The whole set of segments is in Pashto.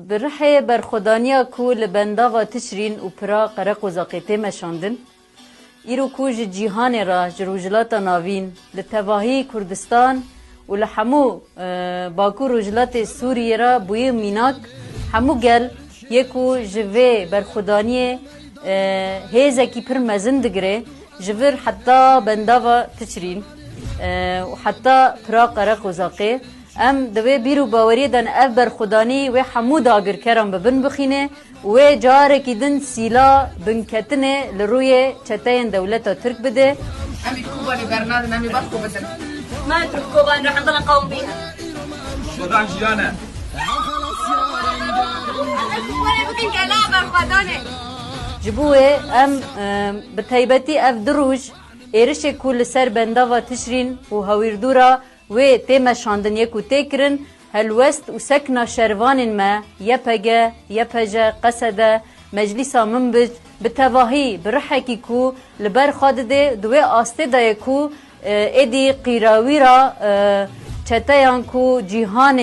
برحه برخودانیا کو لبنداوا تشرین و پرا قرق و زاقیته مشاندن ایرو کو جیهان را جروجلاتا ناوین لتواهی کردستان و لحمو باکو روجلات سوریه را بوی میناک همو گل یکو جوه برخودانی هیزکی پر مزن دگره جور حتی بنداوا تشرین و حتی پرا قرق و زاقه ام دوی بیرو باوری دن اف برخودانی و حمود آگر کرم ببن بخینه و جارکی دن سیلا بنکتنه لروی چتاین دولتا ترک بده امي كوبا لبرناد امي بركو بدل ما نترك كوبا نروح نضل نقاوم بيها وضع جيانا جبوه ام بتایبتی اف دروج ایرش کل سر بنداوا تشرین و هاویردورا و تیمه شاندن یکو تکرن هلوست و سکنا شروان ما یپگه یپجه قصده مجلسا منبج بتواهی برحکی کو لبر خادده دوی آسته دای کو ایدی قیراوی را چتایان کو جیهان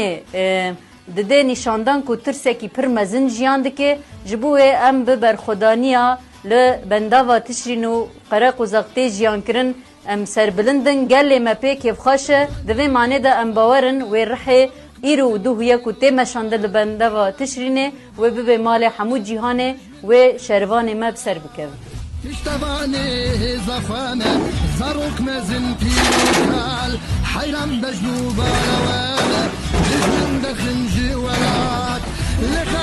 دده نشاندن کو ترسکی پر مزن جیانده که جبوه ام ببر خدانیا لبنداوا تشرینو قرق و زغطه جیان کرن ام سر بلندن گل ما پیک یفخاشه دوی معنی ده ام باورن و رحه ایرو دو هیا کو تیمه شانده لبنداوا تشرینه و ببه مال حمود جیهانه و شروان ما بسر بکن اشتباني زفانة زروك مزن بيوكال حيران بجنوب الوانا جزن دخن جوالات لخ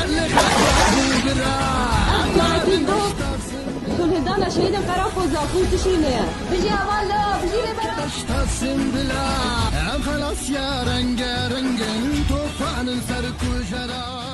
كل هدانا شهيدا قرافو زاكو تشينيا بيجي هوالا بيجي لبرا اشتاسم بلا خلاص يا رنگ رنگ توفان سركو جرا